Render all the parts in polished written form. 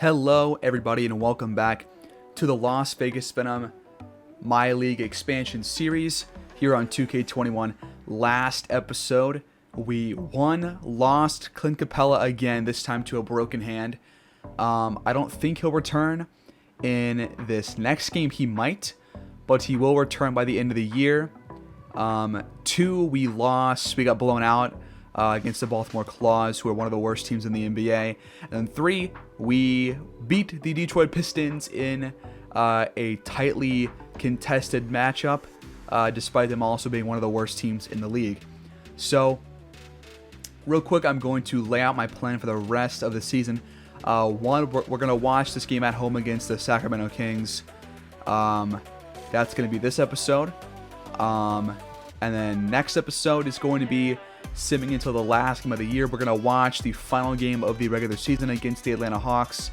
Hello everybody and welcome back to the Las Vegas Venom MyLEAGUE Expansion series here on 2K21. Last episode we lost Clint Capella again, this time to a broken hand. I don't think he'll return in this next game. He might, but he will return by the end of the year. 2, we lost, we got blown out against the Baltimore Claws, who are one of the worst teams in the NBA. And then 3, we beat the Detroit Pistons in a tightly contested matchup, despite them also being one of the worst teams in the league. So, real quick, I'm going to lay out my plan for the rest of the season. One, we're going to watch this game at home against the Sacramento Kings. That's going to be this episode. And then next episode is going to be simming until the last game of the year. We're going to watch the final game of the regular season against the Atlanta Hawks.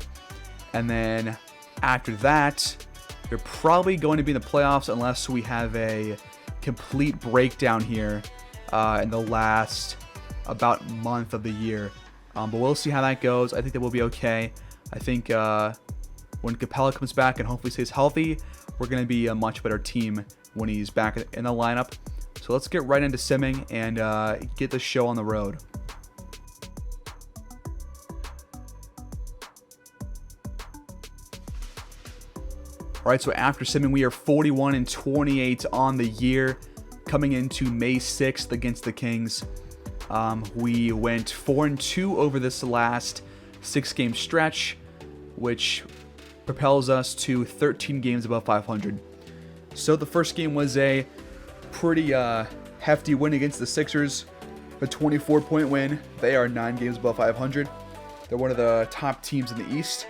And then after that, we're probably going to be in the playoffs unless we have a complete breakdown here in the last about month of the year. But we'll see how that goes. I think that we'll be okay. I think when Capella comes back and hopefully stays healthy, we're going to be a much better team when he's back in the lineup. So let's get right into simming and get the show on the road. Alright, so after simming, we are 41-28 on the year, coming into May 6th against the Kings. We went 4-2 over this last 6-game stretch, which propels us to 13 games above 500. So the first game was a pretty hefty win against the Sixers, a 24-point win. They are 9 games above 500. They're one of the top teams in the East.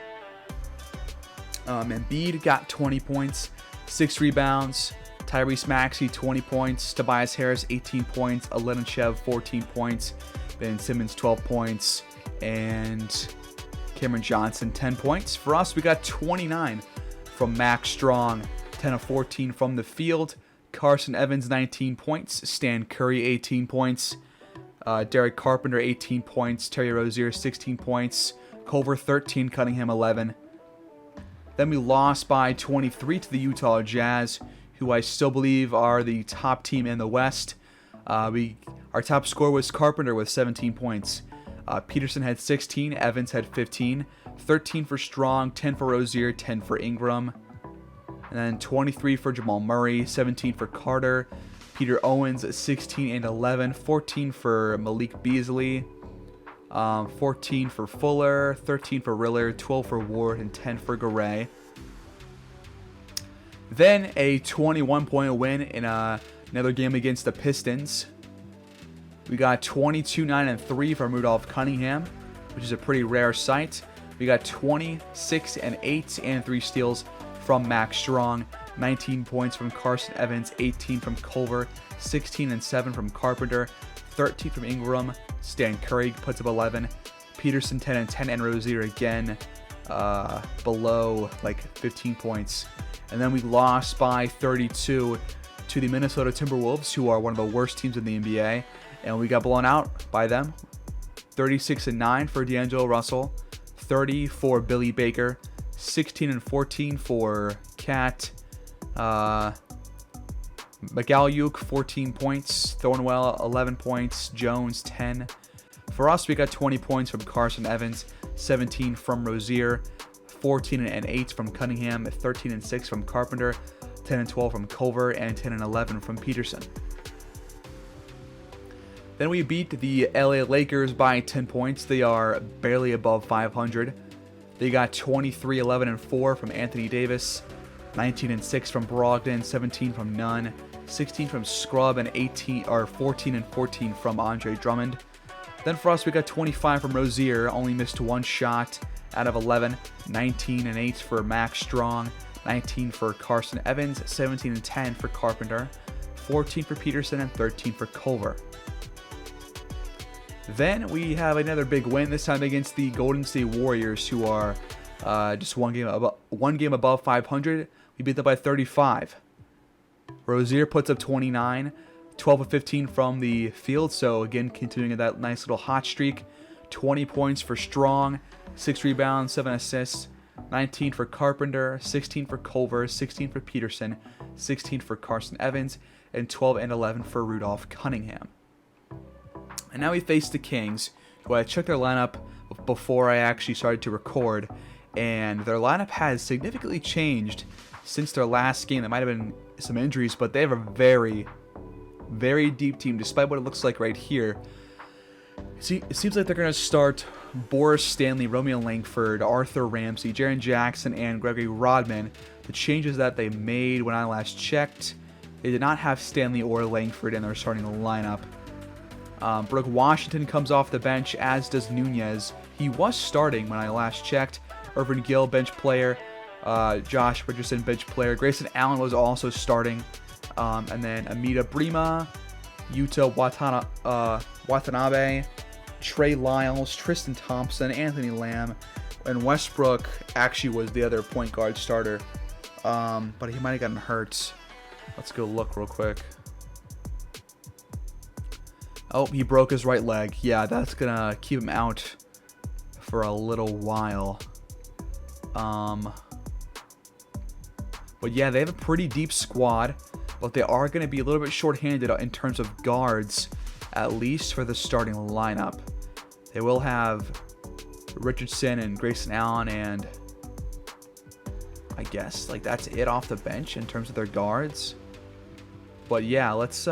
Embiid got 20 points, 6 rebounds. Tyrese Maxey 20 points, Tobias Harris 18 points, Aleninchev 14 points, Ben Simmons 12 points, and Cameron Johnson 10 points. For us, we got 29 from Max Strong, 10 of 14 from the field. Carson Evans 19 points, Stan Curry 18 points, Derek Carpenter 18 points, Terry Rozier 16 points, Culver 13, Cunningham 11. Then we lost by 23 to the Utah Jazz, who I still believe are the top team in the West. Our top scorer was Carpenter with 17 points. Peterson had 16, Evans had 15, 13 for Strong, 10 for Rozier, 10 for Ingram. And then 23 for Jamal Murray, 17 for Carter, Peter Owens 16 and 11, 14 for Malik Beasley, 14 for Fuller, 13 for Riller, 12 for Ward, and 10 for Garay. Then a 21-point win in another game against the Pistons. We got 22-9-3 from Rudolph Cunningham, which is a pretty rare sight. We got 26-8 and 3 steals from Max Strong, 19 points from Carson Evans, 18 from Culver, 16-7 from Carpenter, 13 from Ingram. Stan Curry puts up 11, Peterson 10-10, and Rozier again below like 15 points. And then we lost by 32 to the Minnesota Timberwolves, who are one of the worst teams in the NBA, and we got blown out by them. 36-9 for D'Angelo Russell, 30 for Billy Baker, 16-14 for Cat, McGalliuk 14 points, Thornwell 11 points, Jones 10. For us, we got 20 points from Carson Evans, 17 from Rozier, 14-8 from Cunningham, 13-6 from Carpenter, 10-12 from Culver, and 10-11 from Peterson. Then we beat the LA Lakers by 10 points. They are barely above 500. They got 23-11-4 from Anthony Davis, 19-6 from Brogdon, 17 from Nunn, 16 from Scrub, and 14-14 from Andre Drummond. Then for us, we got 25 from Rozier, only missed 1 shot out of 11, 19-8 for Max Strong, 19 for Carson Evans, 17-10 for Carpenter, 14 for Peterson, and 13 for Culver. Then we have another big win, this time against the Golden State Warriors, who are just one game above 500. We beat them by 35. Rozier puts up 29, 12 of 15 from the field, so again continuing that nice little hot streak. 20 points for Strong, 6 rebounds, 7 assists. 19 for Carpenter, 16 for Culver, 16 for Peterson, 16 for Carson Evans, and 12 and 11 for Rudolph Cunningham. And now we face the Kings, who I checked their lineup before I actually started to record, and their lineup has significantly changed since their last game. There might have been some injuries, but they have a very, very deep team, despite what it looks like right here. See, it seems like they're going to start Boris Stanley, Romeo Langford, Arthur Ramsey, Jaren Jackson, and Gregory Rodman. The changes that they made when I last checked, they did not have Stanley or Langford in their starting lineup. Brooke Washington comes off the bench, as does Nunez. He was starting when I last checked. Irvin Gill, bench player. Josh Richardson, bench player. Grayson Allen was also starting. And then Amita Brima, Yuta Watanabe, Trey Lyles, Tristan Thompson, Anthony Lamb, and Westbrook actually was the other point guard starter, but he might have gotten hurt. Let's go look real quick. Oh, he broke his right leg. Yeah, that's gonna keep him out for a little while. But yeah, they have a pretty deep squad, but they are going to be a little bit short-handed in terms of guards, at least for the starting lineup. They will have Richardson and Grayson Allen, and I guess like that's it off the bench in terms of their guards. But yeah, let's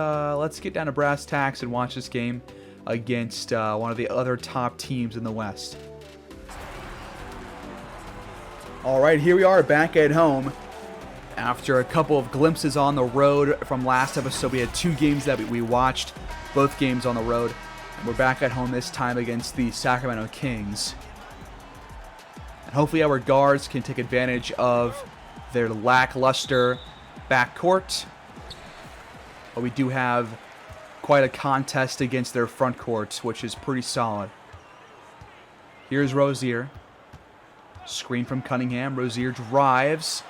get down to brass tacks and watch this game against one of the other top teams in the West. All right, here we are back at home. After a couple of glimpses on the road from last episode, we had 2 games that we watched, both games on the road. And we're back at home this time against the Sacramento Kings. And hopefully our guards can take advantage of their lackluster backcourt. But we do have quite a contest against their front court, which is pretty solid. Here's Rozier. Screen from Cunningham. Rozier drives.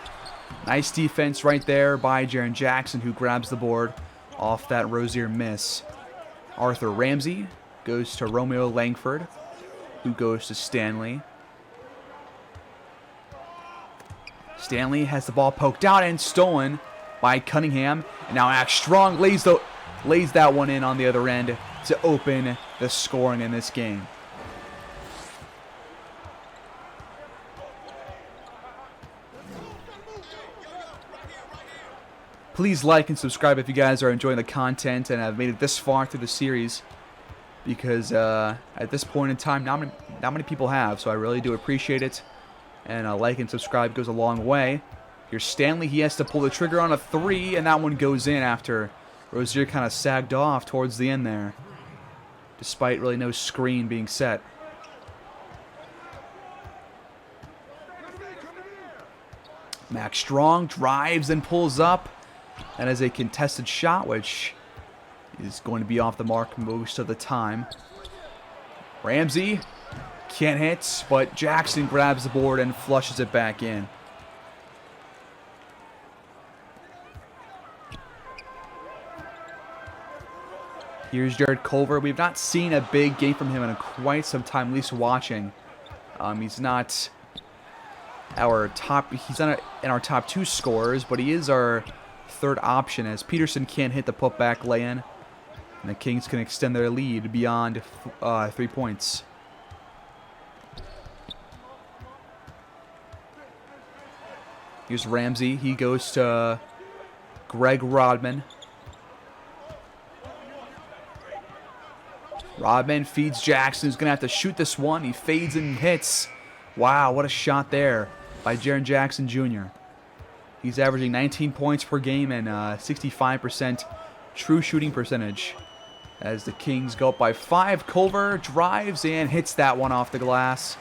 Nice defense right there by Jaren Jackson, who grabs the board off that Rozier miss. Arthur Ramsey goes to Romeo Langford, who goes to Stanley. Stanley has the ball poked out and stolen by Cunningham. And now Max Strong lays that one in on the other end to open the scoring in this game. Please like and subscribe if you guys are enjoying the content and have made it this far through the series, because at this point in time, not many people have, so I really do appreciate it. And a like and subscribe goes a long way. Here's Stanley. He has to pull the trigger on a 3, and that one goes in after Rozier kind of sagged off towards the end there, despite really no screen being set. Max Strong drives and pulls up. That is a contested shot, which is going to be off the mark most of the time. Ramsey can't hit, but Jackson grabs the board and flushes it back in. Here's Jared Culver. We've not seen a big game from him in quite some time, at least watching. He's not our top. He's not in our top 2 scorers, but he is our third option, as Peterson can't hit the putback lay-in, and the Kings can extend their lead beyond 3 points. Here's Ramsey. He goes to Greg Rodman. Rodman feeds Jackson, who's going to have to shoot this one. He fades and hits. Wow, what a shot there by Jaren Jackson Jr. He's averaging 19 points per game and 65% true shooting percentage. As the Kings go up by 5, Culver drives and hits that one off the glass.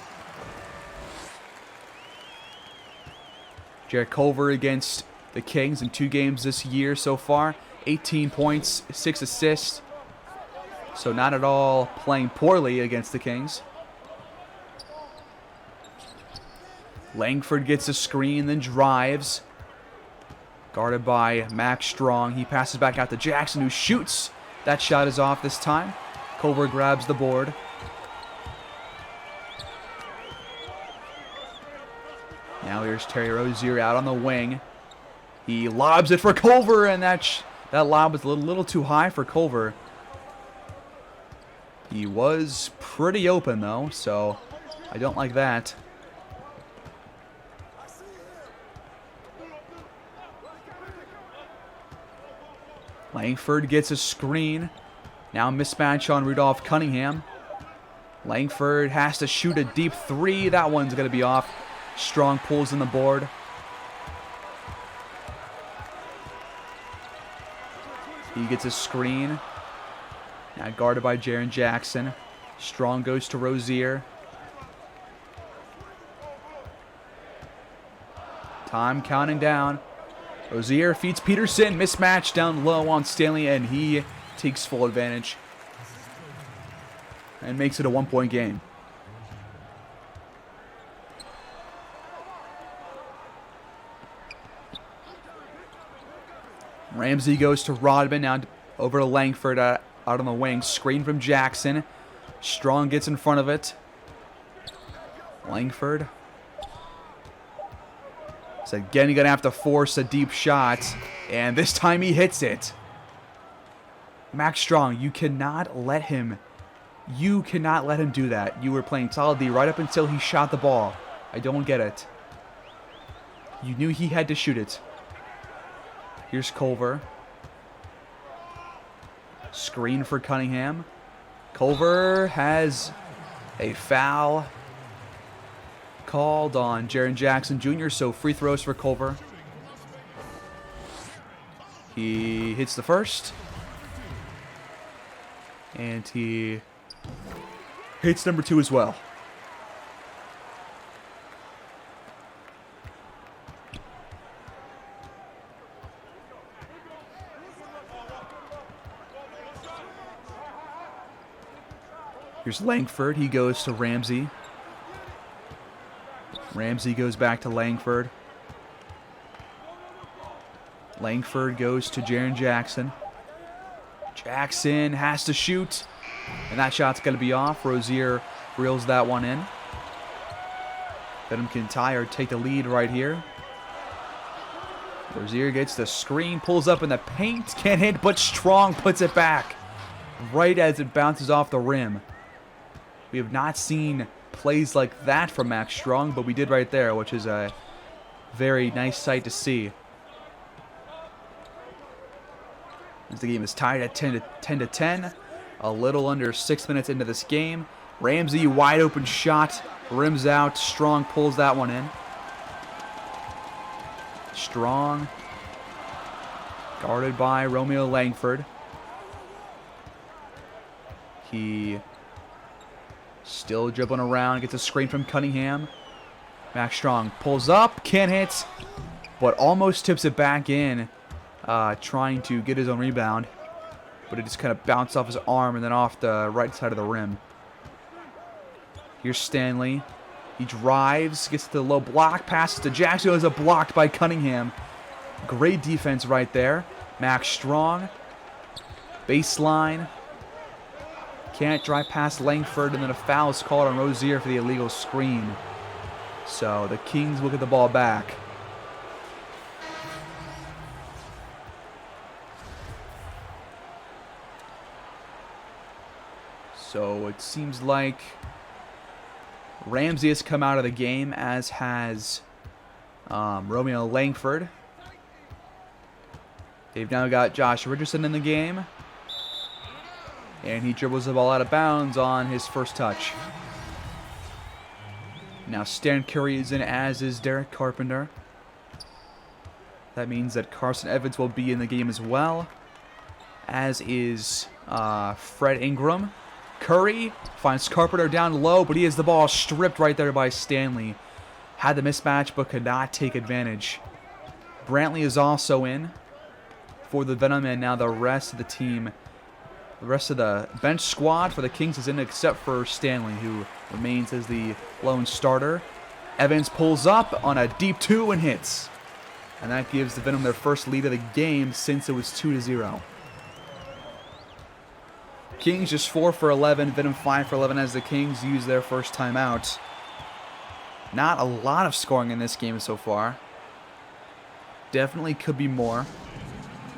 Jared Culver against the Kings in 2 games this year so far. 18 points, 6 assists. So not at all playing poorly against the Kings. Langford gets a screen, then drives. Guarded by Max Strong. He passes back out to Jackson, who shoots. That shot is off this time. Culver grabs the board. Now here's Terry Rozier out on the wing. He lobs it for Culver, and that lob was a little too high for Culver. He was pretty open, though, so I don't like that. Langford gets a screen. Now mismatch on Rudolph Cunningham. Langford has to shoot a deep three. That one's going to be off. Strong pulls in the board. He gets a screen. Now guarded by Jaren Jackson. Strong goes to Rozier. Time counting down. Rozier feeds Peterson. Mismatch down low on Stanley, and he takes full advantage and makes it a 1-point game. Ramsey goes to Rodman. Now over to Langford out on the wing. Screen from Jackson. Strong gets in front of it. Langford. So again, you're going to have to force a deep shot. And this time he hits it. Max Strong, you cannot let him do that. You were playing solid D right up until he shot the ball. I don't get it. You knew he had to shoot it. Here's Culver. Screen for Cunningham. Culver has a foul called on Jaren Jackson Jr., so free throws for Culver. He hits the first. And he hits number 2 as well. Here's Langford. He goes to Ramsey. Ramsey goes back to Langford. Langford goes to Jaren Jackson. Jackson has to shoot, and that shot's going to be off. Rozier reels that one in. Venom can tie or take the lead right here. Rozier gets the screen, pulls up in the paint, can't hit, but Strong puts it back right as it bounces off the rim. We have not seen plays like that from Max Strong, but we did right there, which is a very nice sight to see. As the game is tied at 10 to 10, a little under 6 minutes into this game. Ramsey, wide open shot, rims out. Strong pulls that one in. Strong, guarded by Romeo Langford. He still dribbling around, gets a screen from Cunningham. Max Strong pulls up, can't hit, but almost tips it back in. Trying to get his own rebound, but it just kind of bounced off his arm and then off the right side of the rim. Here's Stanley. He drives, gets to the low block, passes to Jackson, who is blocked by Cunningham. Great defense right there. Max Strong. Baseline. Can't drive past Langford, and then a foul is called on Rozier for the illegal screen. So the Kings will get the ball back. So it seems like Ramsey has come out of the game, as has Romeo Langford. They've now got Josh Richardson in the game. And he dribbles the ball out of bounds on his first touch. Now Stan Curry is in, as is Derek Carpenter. That means that Carson Evans will be in the game as well, as is Fred Ingram. Curry finds Carpenter down low, but he has the ball stripped right there by Stanley. Had the mismatch, but could not take advantage. Brantley is also in for the Venom, and now the rest of the team, the rest of the bench squad for the Kings is in, except for Stanley, who remains as the lone starter. Evans pulls up on a deep 2 and hits. And that gives the Venom their first lead of the game since it was 2-0. Kings just 4 for 11, Venom 5 for 11 as the Kings use their first timeout. Not a lot of scoring in this game so far. Definitely could be more.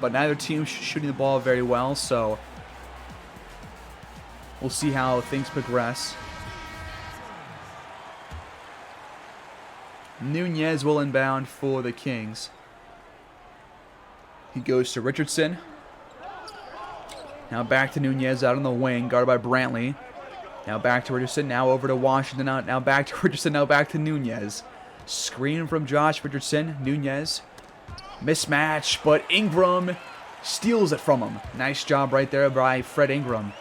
But neither team shooting the ball very well, so we'll see how things progress. Nunez will inbound for the Kings. He goes to Richardson. Now back to Nunez out on the wing, guarded by Brantley. Now back to Richardson, now over to Washington, now back to Richardson, now back to Nunez. Screen from Josh Richardson, Nunez. Mismatch, but Ingram steals it from him. Nice job right there by Fred Ingram.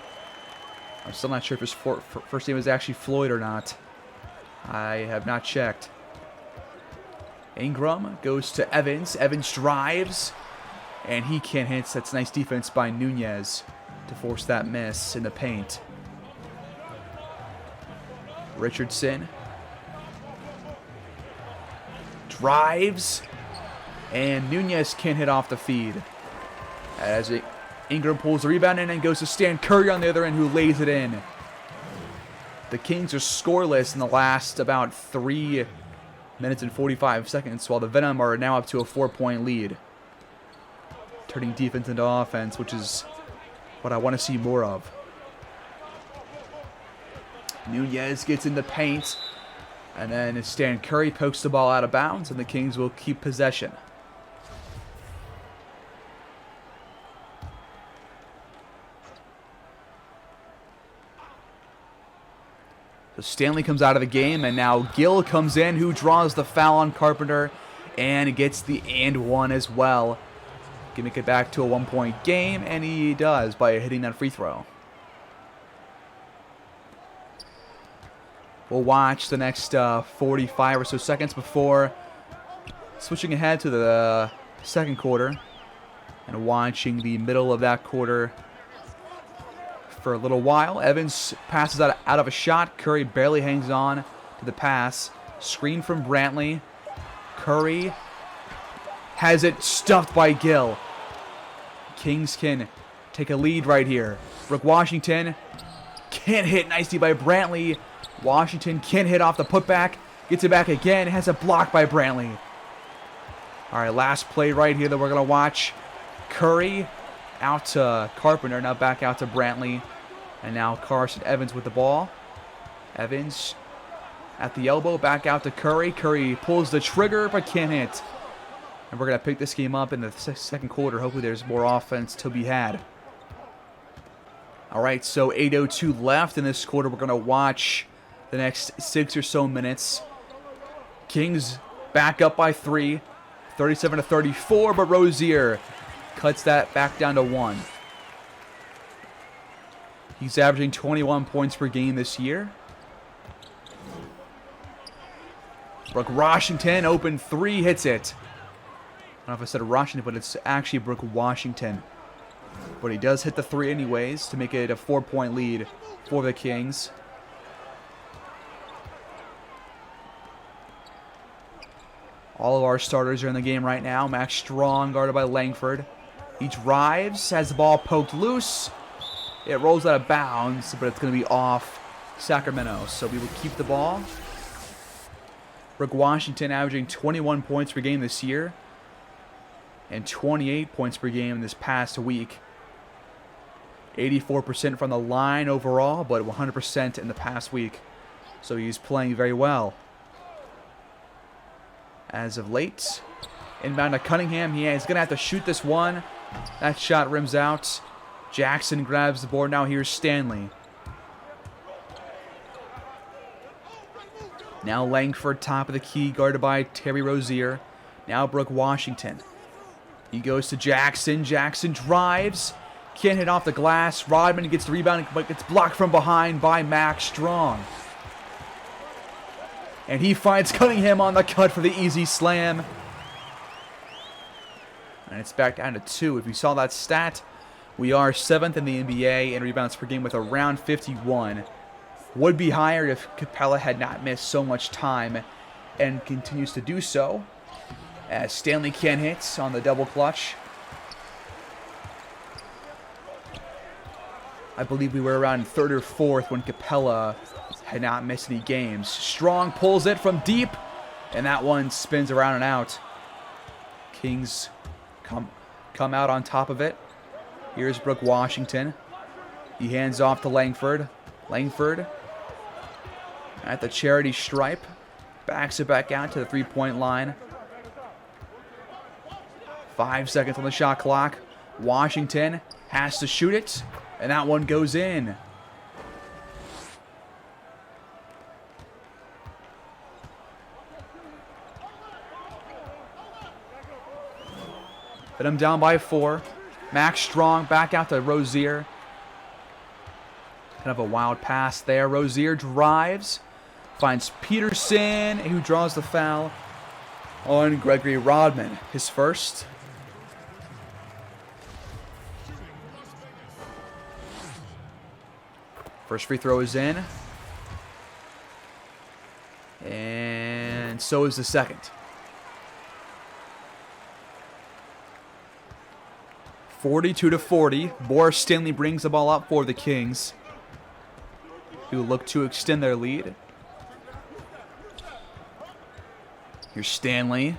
I'm still not sure if his first name is actually Floyd or not. I have not checked. Ingram goes to Evans. Evans drives, and he can't hit. That's nice defense by Nunez to force that miss in the paint. Richardson drives, and Nunez can't hit off the feed. As Ingram pulls the rebound in and goes to Stan Curry on the other end, who lays it in. The Kings are scoreless in the last about 3 minutes and 45 seconds, while the Venom are now up to a 4-point lead. Turning defense into offense, which is what I want to see more of. Nunez gets in the paint, and then Stan Curry pokes the ball out of bounds, and the Kings will keep possession. So Stanley comes out of the game, and now Gill comes in, who draws the foul on Carpenter, and gets the and one as well. Can make it back to a 1-point game, and he does by hitting that free throw. We'll watch the next 45 or so seconds before switching ahead to the second quarter and watching the middle of that quarter for a little while. Evans passes out of a shot. Curry barely hangs on to the pass. Screen from Brantley. Curry has it stuffed by Gill. Kings can take a lead right here. Brooke Washington can't hit nicely by Brantley. Washington can't hit off the putback. Gets it back again. Has a block by Brantley. All right, last play right here that we're going to watch. Curry out to Carpenter. Now back out to Brantley. And now Carson Evans with the ball. Evans at the elbow. Back out to Curry. Curry pulls the trigger but can't hit. And we're going to pick this game up in the second quarter. Hopefully there's more offense to be had. All right, so 8:02 left in this quarter. We're going to watch the next 6 or so minutes. Kings back up by 3, 37-34, but Rozier cuts that back down to 1. He's averaging 21 points per game this year. Brooke Washington, open 3, hits it. I don't know if I said Washington, but it's actually Brooke Washington. But he does hit the 3 anyways to make it a 4-point lead for the Kings. All of our starters are in the game right now. Max Strong guarded by Langford. He drives, has the ball poked loose. It rolls out of bounds, but it's going to be off Sacramento. So we will keep the ball. Brooke Washington averaging 21 points per game this year and 28 points per game this past week. 84% from the line overall, but 100% in the past week. So he's playing very well. As of late, inbound to Cunningham. He's going to have to shoot this one. That shot rims out. Jackson grabs the board. Now here's Stanley. Now Langford, top of the key, guarded by Terry Rozier. Now Brooke Washington. He goes to Jackson. Jackson drives. Can't hit off the glass. Rodman gets the rebound, but gets blocked from behind by Max Strong. And he finds Cunningham on the cut for the easy slam. And it's back down to 2. If you saw that stat, we are 7th in the NBA in rebounds per game with around 51. Would be higher if Capella had not missed so much time and continues to do so. As Stanley can't hit on the double clutch. I believe we were around 3rd or 4th when Capella cannot miss any games. Strong pulls it from deep, and that one spins around and out. Kings come out on top of it. Here's Brooke Washington. He hands off to Langford. Langford at the charity stripe. Backs it back out to the three-point line. 5 seconds on the shot clock. Washington has to shoot it, and that one goes in. Venom down by 4. Max Strong back out to Rozier. Kind of a wild pass there. Rozier drives. Finds Peterson, who draws the foul on Gregory Rodman. His first. First free throw is in. And so is the second. 42-40. Boris Stanley brings the ball up for the Kings, who look to extend their lead. Here's Stanley.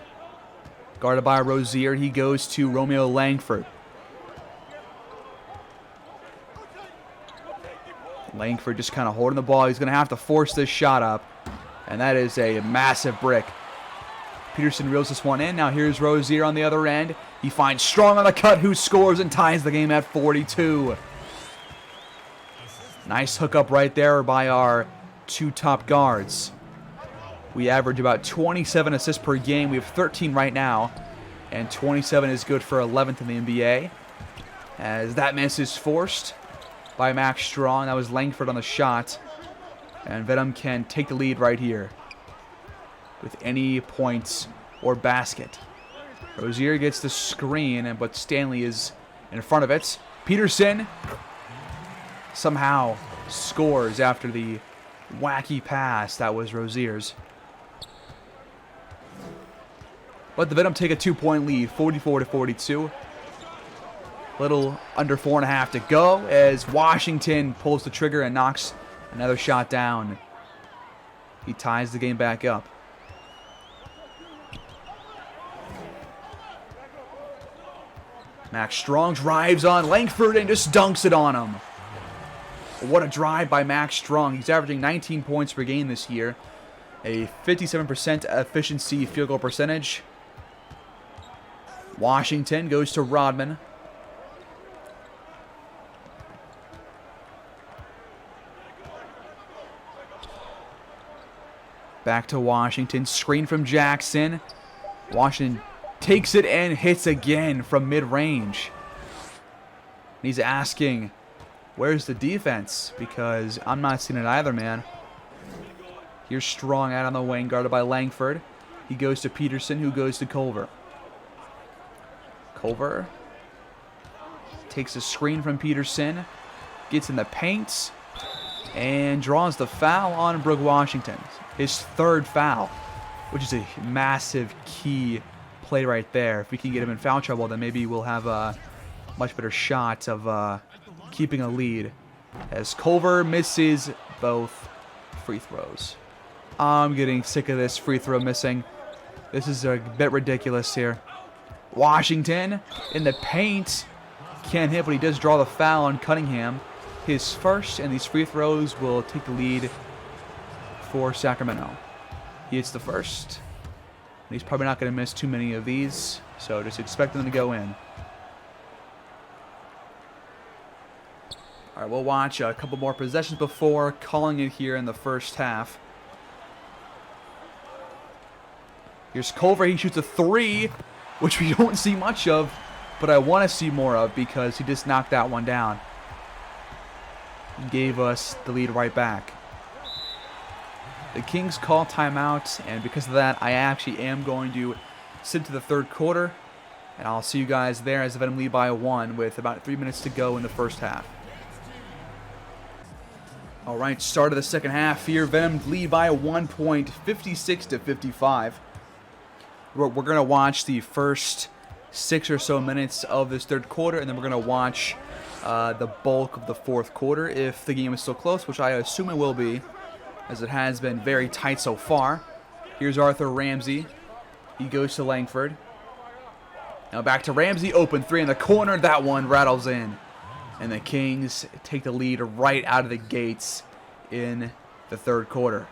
Guarded by Rozier. He goes to Romeo Langford. Langford just kind of holding the ball. He's going to have to force this shot up. And that is a massive brick. Peterson reels this one in. Now here's Rozier on the other end. He finds Strong on the cut, who scores and ties the game at 42. Nice hookup right there by our two top guards. We average about 27 assists per game. We have 13 right now. And 27 is good for 11th in the NBA. As that miss is forced by Max Strong. That was Langford on the shot. And Venom can take the lead right here with any points or basket. Rozier gets the screen, but Stanley is in front of it. Peterson somehow scores after the wacky pass that was Rozier's. But the Venom take a 2-point lead, 44-42. Little under 4.5 to go as Washington pulls the trigger and knocks another shot down. He ties the game back up. Max Strong drives on Langford and just dunks it on him. What a drive by Max Strong. He's averaging 19 points per game this year. A 57% efficiency field goal percentage. Washington goes to Rodman. Back to Washington. Screen from Jackson. Washington takes it and hits again from mid-range. He's asking, where's the defense? Because I'm not seeing it either, man. Here's Strong out on the wing, guarded by Langford. He goes to Peterson, who goes to Culver. Culver takes a screen from Peterson, gets in the paint, and draws the foul on Brooke Washington. His third foul, which is a massive key play right there. If we can get him in foul trouble, then maybe we'll have a much better shot of keeping a lead. As Culver misses both free throws. I'm getting sick of this free throw missing. This is a bit ridiculous here. Washington in the paint. Can't hit, but he does draw the foul on Cunningham. His first, and these free throws will take the lead for Sacramento. He hits the first. He's probably not going to miss too many of these, so just expect them to go in. All right, we'll watch a couple more possessions before calling it here in the first half. Here's Culver. He shoots a 3, which we don't see much of, but I want to see more of because he just knocked that one down. He gave us the lead right back. The Kings call timeout, and because of that, I actually am going to sit to the third quarter, and I'll see you guys there as the Venom lead by 1 with about 3 minutes to go in the first half. All right, start of the second half here. Venom lead by 1 point, 56-55. We're going to watch the first 6 or so minutes of this third quarter, and then we're going to watch the bulk of the fourth quarter if the game is still close, which I assume it will be. as it has been very tight so far. Here's Arthur Ramsey. He goes to Langford. Now back to Ramsey. Open three in the corner. That one rattles in. And the Kings take the lead right out of the gates in the third quarter.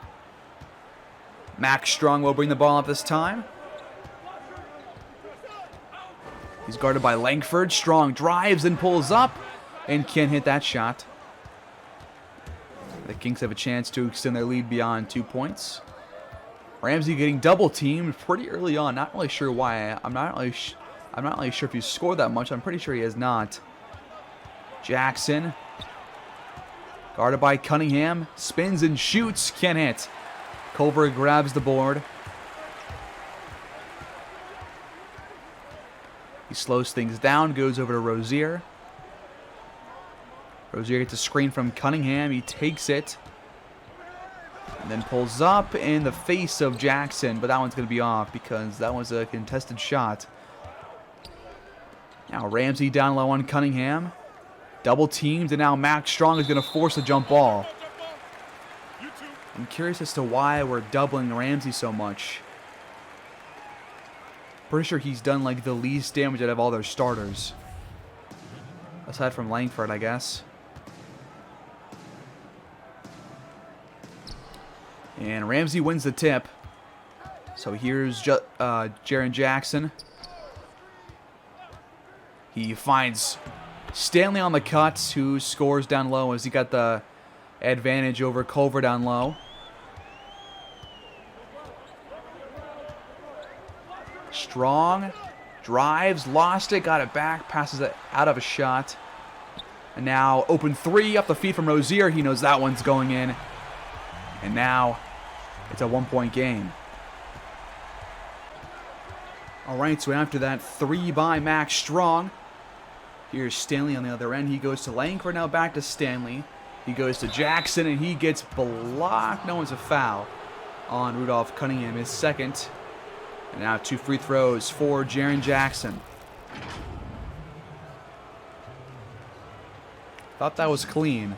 Max Strong will bring the ball up this time. He's guarded by Langford. Strong drives and pulls up and can't hit that shot. The Kings have a chance to extend their lead beyond 2 points. Ramsey getting double teamed pretty early on. Not really sure why. I'm not really sure if he scored that much. I'm pretty sure he has not. Jackson, guarded by Cunningham, spins and shoots, can't hit. Culver grabs the board. He slows things down, goes over to Rozier. Rozier gets a screen from Cunningham. He takes it and then pulls up in the face of Jackson, but that one's going to be off because that was a contested shot. Now Ramsey down low on Cunningham. Double teamed, and now Max Strong is going to force a jump ball. I'm curious as to why we're doubling Ramsey so much. Pretty sure he's done like the least damage out of all their starters. Aside from Langford, I guess. And Ramsey wins the tip. So here's Jaren Jackson. He finds Stanley on the cuts, who scores down low as he got the advantage over Culver down low. Strong drives, lost it, got it back, passes it out of a shot. And now open three up the feed from Rozier. He knows that one's going in. And now it's a 1-point game. All right, so after that three by Max Strong, here's Stanley on the other end. He goes to Langford, now back to Stanley. He goes to Jackson, and he gets blocked. No one's a foul on Rudolph Cunningham, his second. And now 2 free throws for Jaren Jackson. Thought that was clean.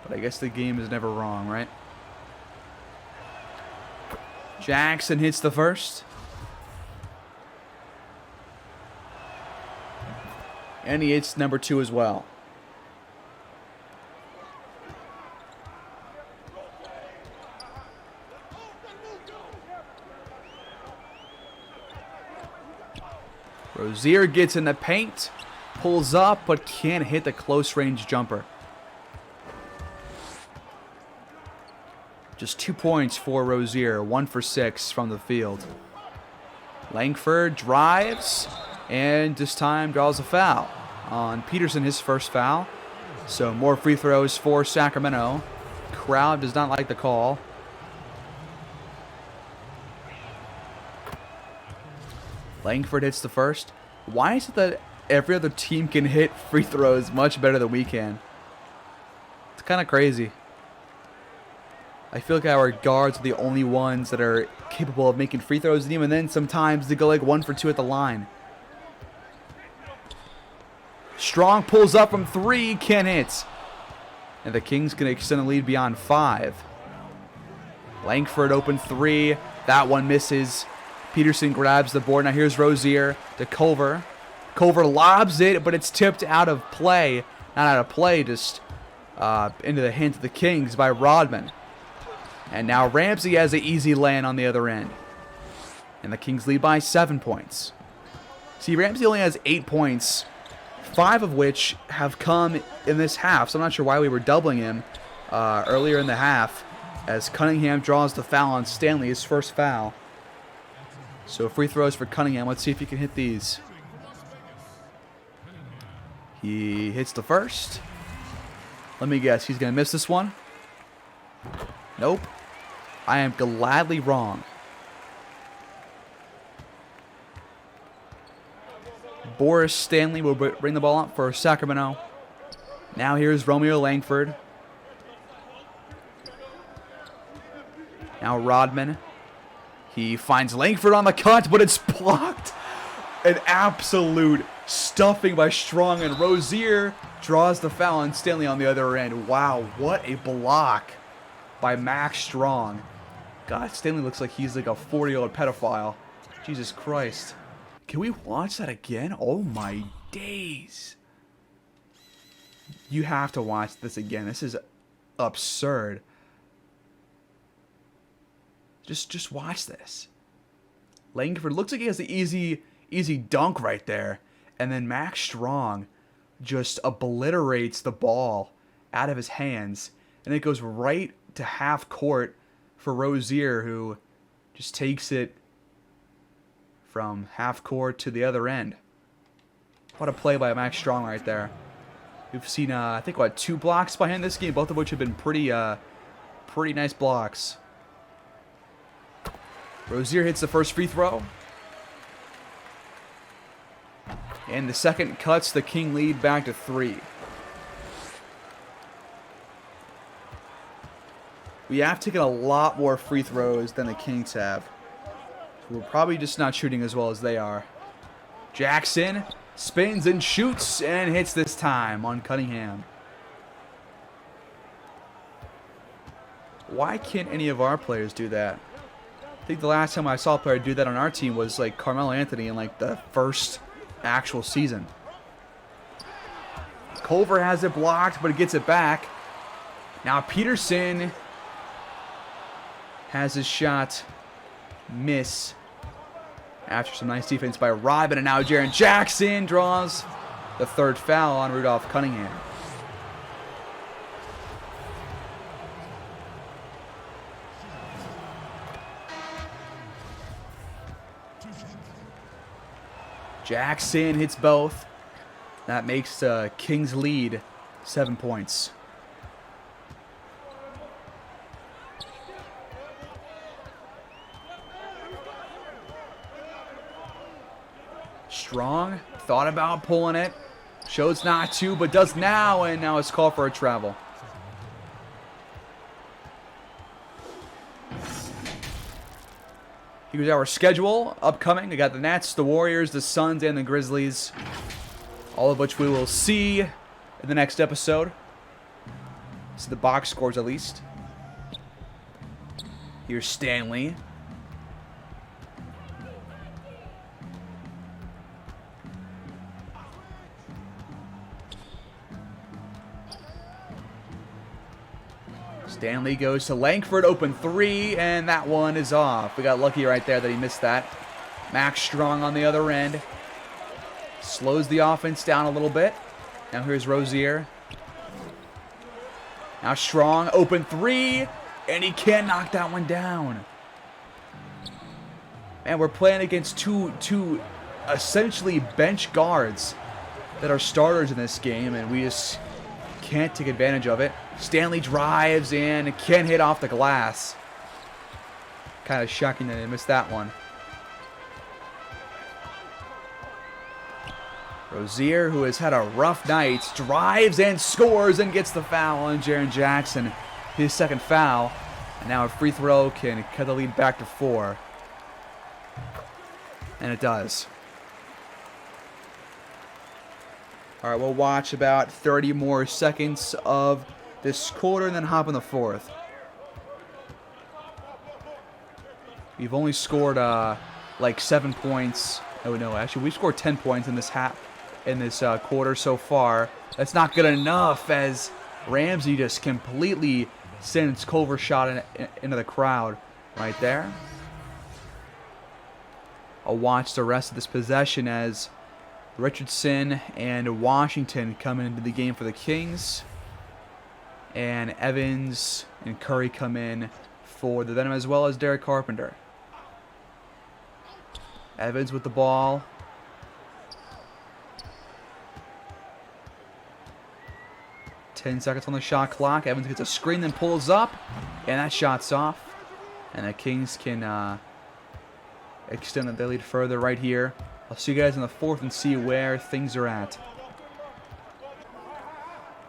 But I guess the game is never wrong, right? Jackson hits the first. And he hits number 2 as well. Rozier gets in the paint, pulls up, but can't hit the close range jumper. Just 2 points for Rozier, 1 for 6 from the field. Langford drives, and this time draws a foul on Peterson, his first foul. So more free throws for Sacramento. Crowd does not like the call. Langford hits the first. Why is it that every other team can hit free throws much better than we can? It's kind of crazy. I feel like our guards are the only ones that are capable of making free throws, and even then sometimes they go like 1 for 2 at the line. Strong pulls up from 3, can't hit. And the Kings can extend the lead beyond 5. Langford open 3, that one misses. Peterson grabs the board. Now here's Rozier to Culver. Culver lobs it, but it's tipped out of play. Not out of play, just into the hands of the Kings by Rodman. And now Ramsey has an easy land on the other end. And the Kings lead by 7 points. See, Ramsey only has 8 points, 5 of which have come in this half. So I'm not sure why we were doubling him earlier in the half, as Cunningham draws the foul on Stanley, his first foul. So free throws for Cunningham. Let's see if he can hit these. He hits the first. Let me guess, he's going to miss this one. Nope. I am gladly wrong. Boris Stanley will bring the ball up for Sacramento. Now here's Romeo Langford. Now Rodman. He finds Langford on the cut, but it's blocked. An absolute stuffing by Strong, and Rozier Draws the foul on Stanley on the other end. Wow, what a block by Max Strong. God, Stanley looks like he's like a 40-year-old pedophile. Jesus Christ. Can we watch that again? Oh my days. You have to watch this again. This is absurd. Just watch this. Langford looks like he has the easy dunk right there. And then Max Strong just obliterates the ball out of his hands. And it goes right to half court for Rozier, who just takes it from half court to the other end. What a play by Max Strong right there. We've seen, I think, what, 2 blocks by him this game, both of which have been pretty nice blocks. Rozier hits the first free throw. And the second cuts the King lead back to 3. We have taken a lot more free throws than the Kings have. We're probably just not shooting as well as they are. Jackson spins and shoots and hits this time on Cunningham. Why can't any of our players do that? I think the last time I saw a player do that on our team was like Carmelo Anthony in like the first actual season. Culver has it blocked, but it gets it back. Now Peterson has his shot miss after some nice defense by Robin, and now Jaren Jackson draws the third foul on Rudolph Cunningham. Jackson hits both. That makes Kings lead 7 points. Strong thought about pulling it. Chose not to, but does now, and now it's called for a travel. Here's our schedule upcoming. We got the Nets, the Warriors, the Suns, and the Grizzlies. All of which we will see in the next episode. See the box scores at least. Here's Stanley. Stanley goes to Langford, open 3, and that one is off. We got lucky right there that he missed that. Max Strong on the other end. Slows the offense down a little bit. Now here's Rozier. Now Strong, open 3, and he can't knock that one down. Man, we're playing against two essentially bench guards that are starters in this game, and we just can't take advantage of it. Stanley drives and can't hit off the glass. Kind of shocking that he missed that one. Rozier, who has had a rough night, drives and scores and gets the foul on Jaren Jackson. His second foul. And now a free throw can cut the lead back to 4. And it does. All right, we'll watch about 30 more seconds of this quarter and then hop in the fourth. We've only scored like 7 points. Oh no, actually we scored 10 points in this quarter so far. That's not good enough, as RAMSEY just completely sends Culver's shot into the crowd right there. I'll watch the rest of this possession as Richardson and Washington come into the game for the Kings. And Evans and Curry come in for the Venom, as well as Derek Carpenter. Evans with the ball. Ten seconds on the shot clock. Evans gets a screen, then pulls up. And that shot's off. And the Kings can extend their lead further right here. I'll see you guys in the fourth and see where things are at.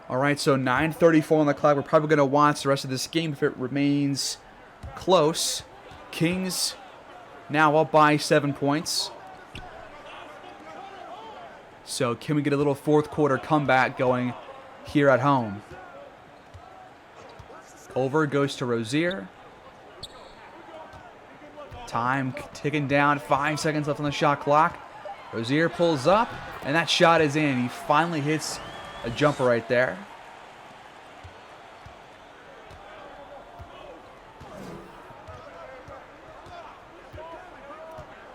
Alright, so 9:34 on the clock. We're probably going to watch the rest of this game if it remains close. Kings now up by 7 points. So can we get a little fourth quarter comeback going here at home? Culver goes to Rozier. Time ticking down, 5 seconds left on the shot clock. Rozier pulls up, and that shot is in. He finally hits a jumper right there.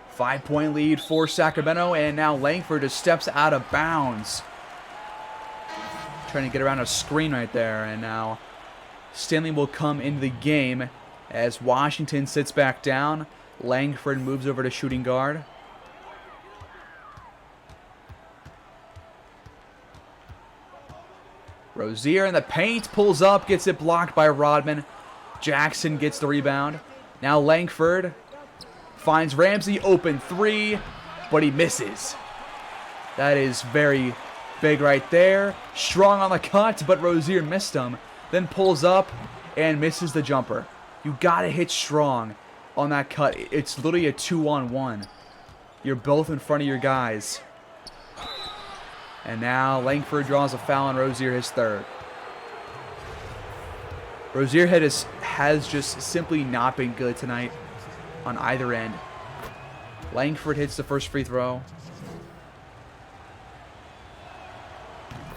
Five-point lead for Sacramento, and now Langford just steps out of bounds. Trying to get around a screen right there, and now Stanley will come into the game as Washington sits back down. Langford moves over to shooting guard. Rozier in the paint, pulls up, gets it blocked by Rodman. Jackson gets the rebound. Now Langford finds Ramsey, open three, but he misses. That is very big right there. Strong on the cut, but Rozier missed him. Then pulls up and misses the jumper. You gotta hit strong on that cut. It's literally a 2-on-1. You're both in front of your guys. And now Langford draws a foul on Rozier, his third. Rozier has just simply not been good tonight on either end. Langford hits the first free throw.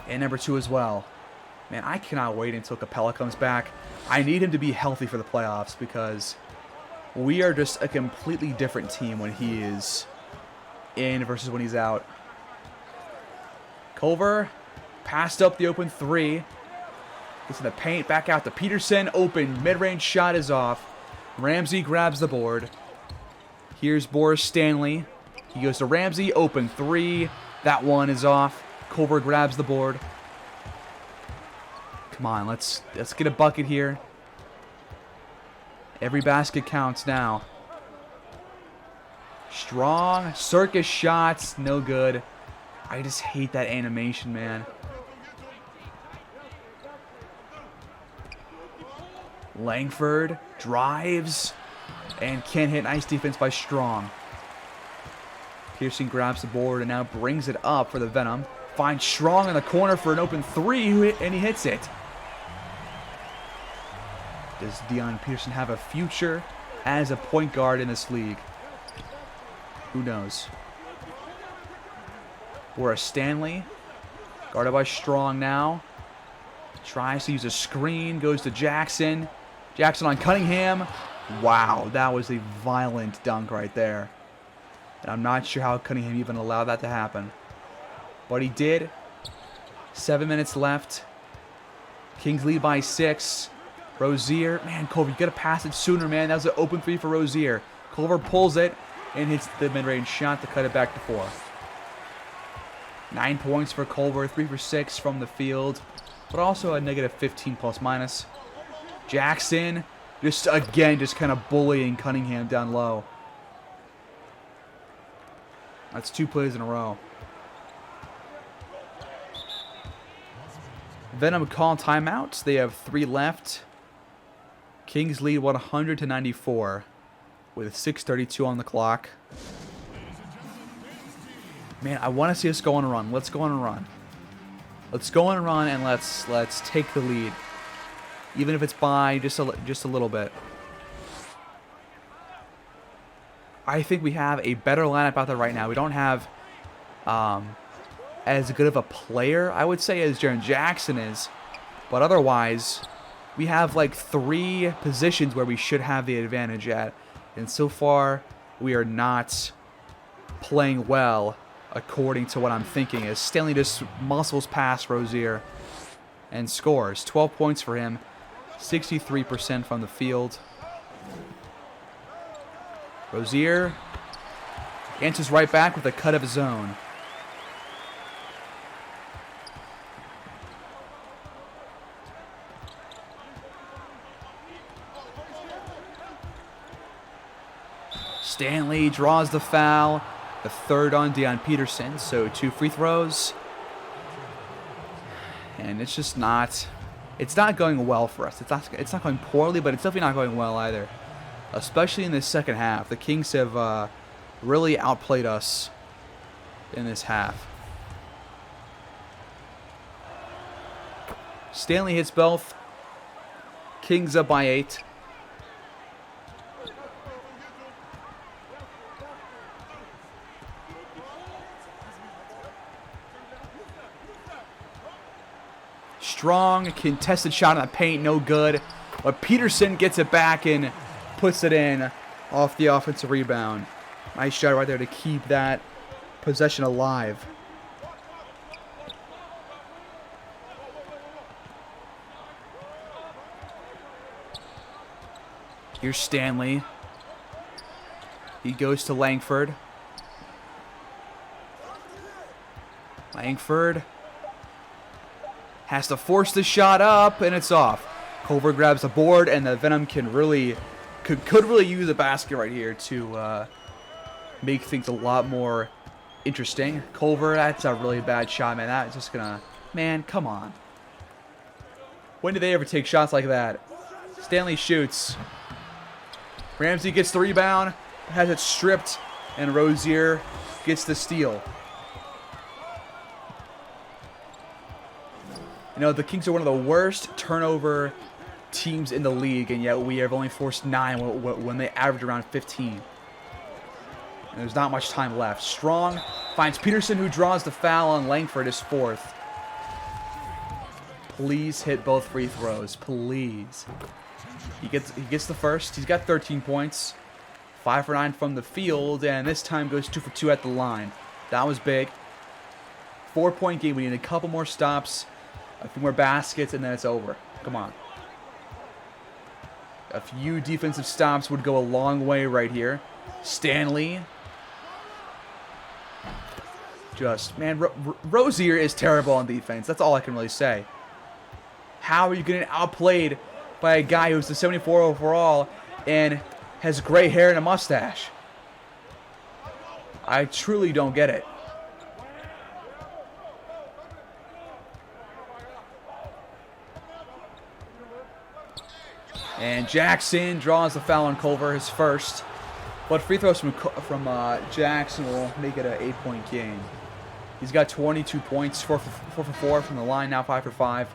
And number two as well. Man, I cannot wait until Capella comes back. I need him to be healthy for the playoffs because we are just a completely different team when he is in versus when he's out. Culver passed up the open three. Gets in the paint, back out to Peterson. Open, mid-range shot is off. Ramsey grabs the board. Here's Boris Stanley. He goes to Ramsey, open three. That one is off. Culver grabs the board. Come on, let's get a bucket here. Every basket counts now. Strong circus shots, no good. I just hate that animation, man. Langford drives and can't hit. Nice defense by Strong. Pearson grabs the board and now brings it up for the Venom. Finds Strong in the corner for an open three, and he hits it. Does Dion Peterson have a future as a point guard in this league? Who knows? Boris Stanley, guarded by Strong now. Tries to use a screen, goes to Jackson. Jackson on Cunningham. Wow, that was a violent dunk right there. And I'm not sure how Cunningham even allowed that to happen. But he did. 7 minutes left. Kings lead by 6. Rozier. Man, Culver, you got to pass it sooner, man. That was an open three for Rozier. Culver pulls it and hits the mid-range shot to cut it back to 4. 9 points for Culver. 3 for 6 from the field. But also a negative 15 plus minus. Jackson just kind of bullying Cunningham down low. That's 2 plays in a row. Venom call timeouts. They have 3 left. Kings lead 100-94 with 6:32 on the clock. Man, I want to see us go on a run. Let's go on a run. Let's go on a run and let's take the lead, even if it's by just a little bit. I think we have a better lineup out there right now. We don't have as good of a player, I would say, as Jaren Jackson is, but otherwise, we have like 3 positions where we should have the advantage at, and so far we are not playing well according to what I'm thinking, as Stanley just muscles past Rozier and scores. 12 points for him, 63% from the field. Rozier answers right back with a cut of his own. Stanley draws the foul. The third on Dion Peterson, so 2 free throws. And it's just not going well for us. It's not going poorly, but it's definitely not going well either. Especially in this second half. The Kings have really outplayed us in this half. Stanley hits both. Kings up by 8. Strong contested shot in the paint, no good. But Peterson gets it back and puts it in off the offensive rebound. Nice shot right there to keep that possession alive. Here's Stanley. He goes to Langford. Langford has to force the shot up, and it's off. Culver grabs the board, and the Venom can really could really use a basket right here to make things a lot more interesting. Culver, that's a really bad shot, man. That's just gonna, man, come on. When do they ever take shots like that? Stanley shoots. Ramsey gets the rebound, has it stripped, and Rozier gets the steal. You know, the Kings are one of the worst turnover teams in the league, and yet we have only forced 9 when they average around 15. And there's not much time left. Strong finds Peterson, who draws the foul on Langford, his 4th. Please hit both free throws, please. He gets the first. He's got 13 points. 5 for 9 from the field, and this time goes 2 for 2 at the line. That was big. 4-point game. We need a couple more stops, a few more baskets, and then it's over. Come on. A few defensive stops would go a long way right here. Stanley. Just, man, Rozier is terrible on defense. That's all I can really say. How are you getting outplayed by a guy who's the 74 overall and has gray hair and a mustache? I truly don't get it. And Jackson draws the foul on Culver, his first. But free throws from Jackson will make it an 8-point game. He's got 22 points, 4 for 4 from the line, now 5 for 5.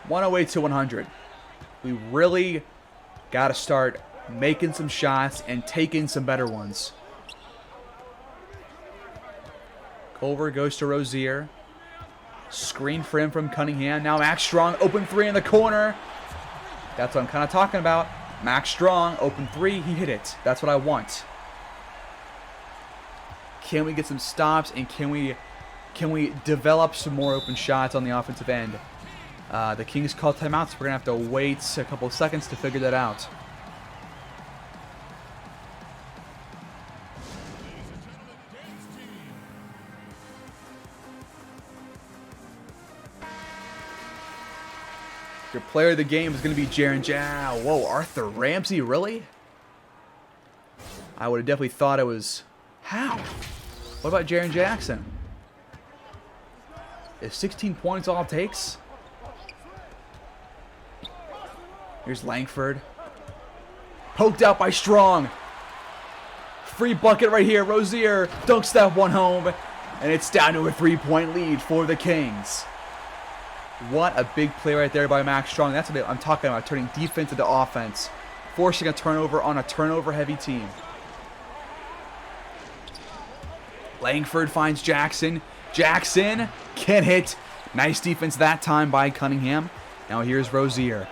(108 to 100). We really got to start making some shots and taking some better ones. Culver goes to Rozier. Screen for him from Cunningham. Now Max Strong, open 3 in the corner. That's what I'm kind of talking about. Max Strong, open 3. He hit it. That's what I want. Can we get some stops, and can we develop some more open shots on the offensive end? The Kings call timeouts. We're going to have to wait a couple of seconds to figure that out. Your player of the game is going to be Jaren Jackson. Whoa, Arthur Ramsey, really? I would have definitely thought it was... How? What about Jaren Jackson? Is 16 points all it takes? Here's Langford. Poked out by Strong. Free bucket right here. Rozier dunks that one home. And it's down to a 3-point lead for the Kings. What a big play right there by Max Strong. That's what I'm talking about, turning defense into offense. Forcing a turnover on a turnover-heavy team. Langford finds Jackson. Jackson can't hit. Nice defense that time by Cunningham. Now here's Rozier.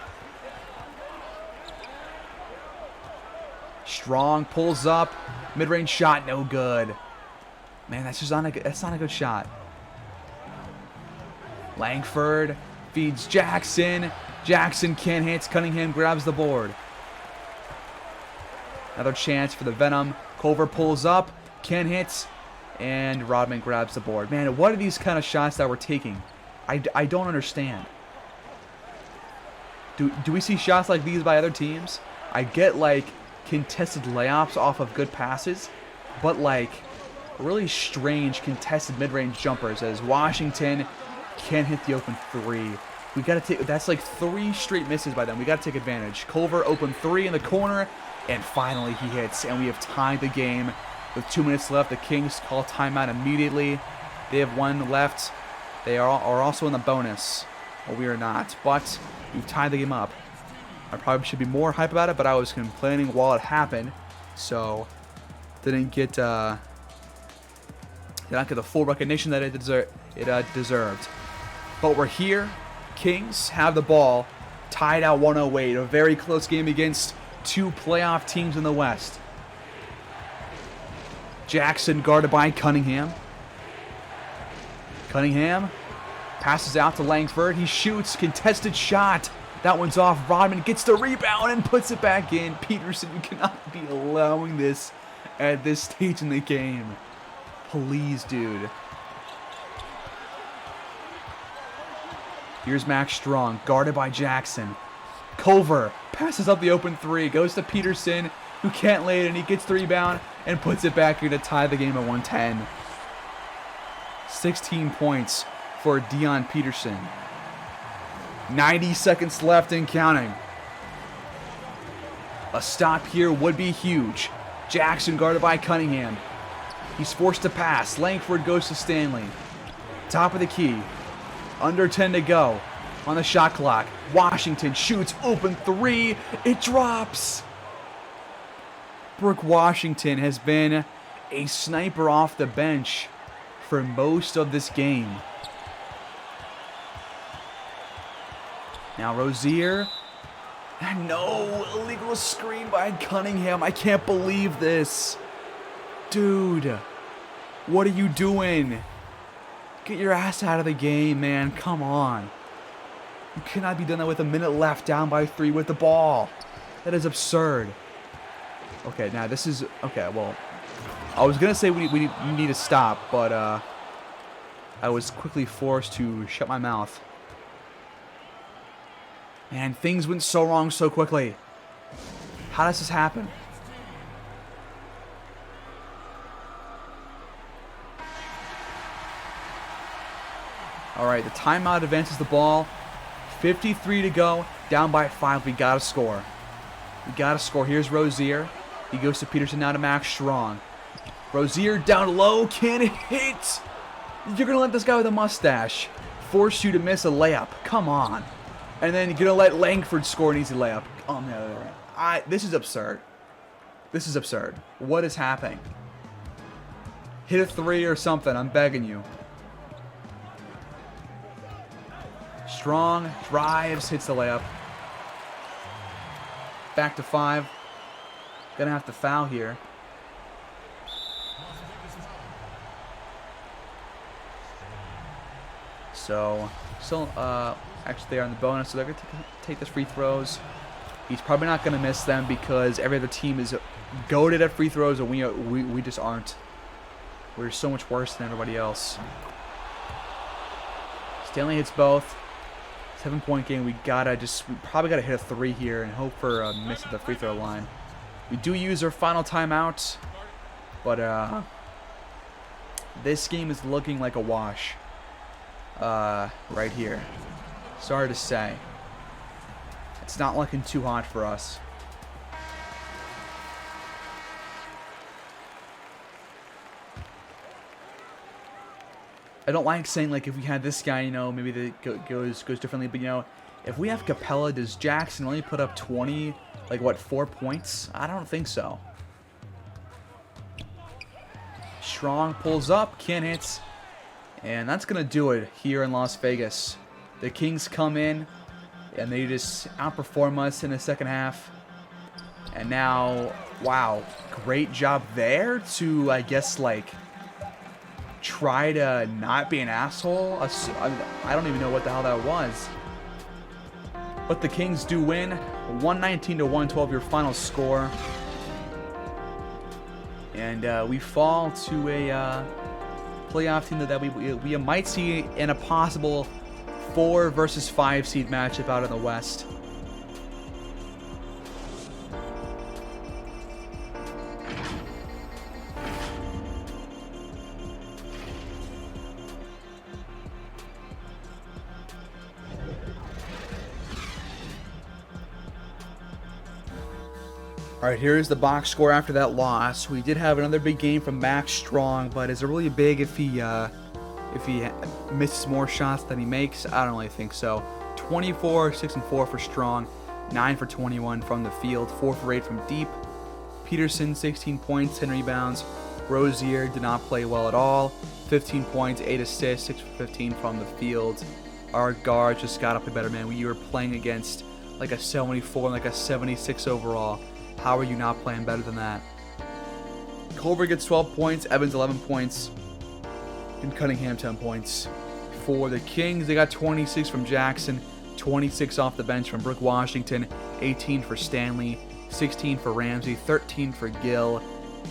Strong pulls up. Mid-range shot, no good. Man, that's not a good shot. Langford feeds Jackson. Jackson can't hit. Cunningham grabs the board. Another chance for the Venom. Culver pulls up. Can't hit. And Rodman grabs the board. Man, what are these kind of shots that we're taking? I don't understand. Do we see shots like these by other teams? I get, like, contested layups off of good passes, but, like, really strange contested mid-range jumpers as Washington can't hit the open 3. We got to take, that's like 3 straight misses by them. We got to take advantage. Culver open 3 in the corner, and finally he hits, and we have tied the game with 2 minutes left. The Kings call timeout immediately. They have 1 left. They are also in the bonus. Well, we are not, but we've tied the game up. I probably should be more hype about it, but I was complaining while it happened, so did not get the full recognition that it deserved. But we're here. Kings have the ball, tied at 108. A very close game against 2 playoff teams in the West. Jackson guarded by Cunningham. Cunningham passes out to Langford. He shoots, contested shot. That one's off. Rodman gets the rebound and puts it back in. Peterson, you cannot be allowing this at this stage in the game. Please, dude. Here's Max Strong, guarded by Jackson. Culver passes up the open 3, goes to Peterson, who can't lay it, and he gets the rebound and puts it back here to tie the game at 110. 16 points for Dion Peterson. 90 seconds left and counting. A stop here would be huge. Jackson guarded by Cunningham. He's forced to pass. Langford goes to Stanley. Top of the key. Under 10 to go on the shot clock. Washington shoots open 3. It drops. Brooke Washington has been a sniper off the bench for most of this game. Now Rozier. No, illegal screen by Cunningham. I can't believe this. Dude, what are you doing? Get your ass out of the game, man. Come on. You cannot be doing that with a minute left, down by 3 with the ball. That is absurd. Okay, now this is... Okay, well, I was going to say we need to stop, but I was quickly forced to shut my mouth. Man, things went so wrong so quickly. How does this happen? All right, the timeout advances the ball. 53 to go, down by 5. We got to score. We got to score. Here's Rozier. He goes to Peterson, now to Max Strong. Rozier down low, can't hit. You're going to let this guy with a mustache force you to miss a layup. Come on. And then you're going to let Langford score an easy layup. Oh, no. This is absurd. This is absurd. What is happening? Hit a 3 or something. I'm begging you. Strong drives, hits the layup. Back to 5. Gonna have to foul here. So, still, actually they are in the bonus, so they're gonna take the free throws. He's probably not gonna miss them because every other team is goated at free throws, and we just aren't. We're so much worse than everybody else. Stanley hits both. 7-point game. We probably gotta hit a 3 here and hope for a miss at the free throw line. We do use our final timeout, but this game is looking like a wash. Right here. Sorry to say. It's not looking too hot for us. I don't like saying, like, if we had this guy, you know, maybe the goes differently. But, you know, if we have Capella, does Jackson only put up 20, like, what, 4 points? I don't think so. Strong pulls up, can't hit. And that's going to do it here in Las Vegas. The Kings come in, and they just outperform us in the second half. And now, wow, great job there to, I guess, like, try to not be an asshole. I don't even know what the hell that was. But the Kings do win. 119 to 112, your final score. And we fall to a playoff team that we might see in a possible 4 versus 5 seed matchup out in the West. Alright, here's the box score after that loss. We did have another big game from Max Strong, but is it really big if he misses more shots than he makes? I don't really think so. 24, 6 and 4 for Strong, 9 for 21 from the field, 4 for 8 from deep. Peterson, 16 points, 10 rebounds. Rozier did not play well at all. 15 points, 8 assists, 6 for 15 from the field. Our guard just got up a better, man. We were playing against like a 74 and like a 76 overall. How are you not playing better than that? Culver gets 12 points, Evans 11 points, and Cunningham 10 points. For the Kings, they got 26 from Jackson, 26 off the bench from Brooke Washington, 18 for Stanley, 16 for Ramsey, 13 for Gill,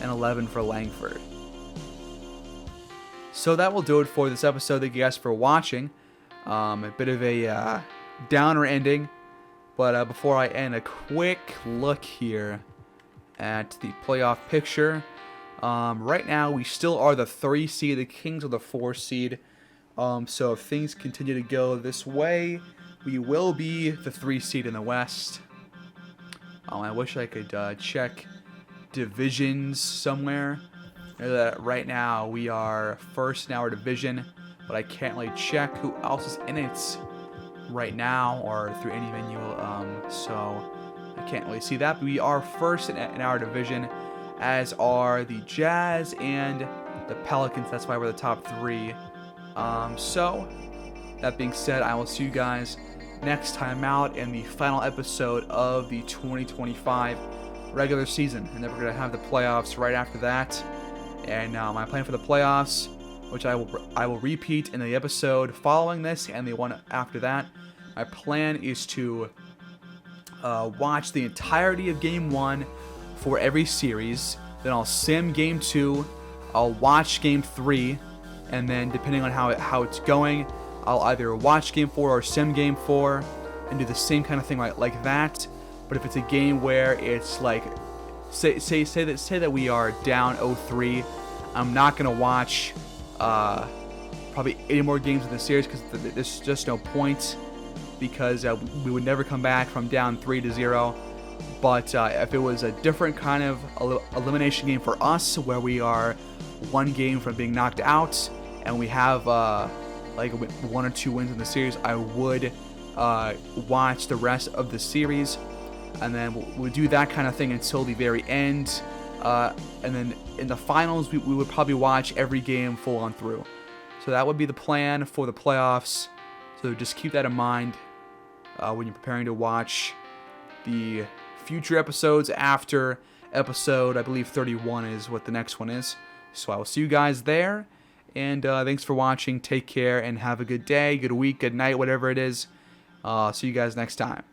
and 11 for Langford. So that will do it for this episode. Thank you guys for watching. A bit of a downer ending. But before I end, a quick look here at the playoff picture. Right now, we still are the 3 seed. The Kings are the 4 seed. So if things continue to go this way, we will be the 3 seed in the West. I wish I could check divisions somewhere. Right now, we are first in our division, but I can't really check who else is in it right now or through any menu, so I can't really see that. But we are first in our division, as are the Jazz and the Pelicans. That's why we're the top 3. So that being said, I will see you guys next time out in the final episode of the 2025 regular season, and then we're gonna have the playoffs right after that. And my plan for the playoffs, which I will repeat in the episode following this and the one after that. My plan is to watch the entirety of Game 1 for every series. Then I'll sim Game 2. I'll watch Game 3. And then depending on how it's going, I'll either watch Game 4 or sim Game 4 and do the same kind of thing like that. But if it's a game where it's like, say that we are down 0-3, I'm not going to watch probably 80 more games in the series because there's just no point, because we would never come back from down 3-0. But if it was a different kind of elimination game for us, where we are 1 game from being knocked out and we have like 1 or 2 wins in the series, I would watch the rest of the series, and then we'll do that kind of thing until the very end. And then in the finals, we would probably watch every game full on through. So that would be the plan for the playoffs. So just keep that in mind when you're preparing to watch the future episodes after episode, I believe 31 is what the next one is. So I will see you guys there. And thanks for watching. Take care and have a good day, good week, good night, whatever it is. See you guys next time.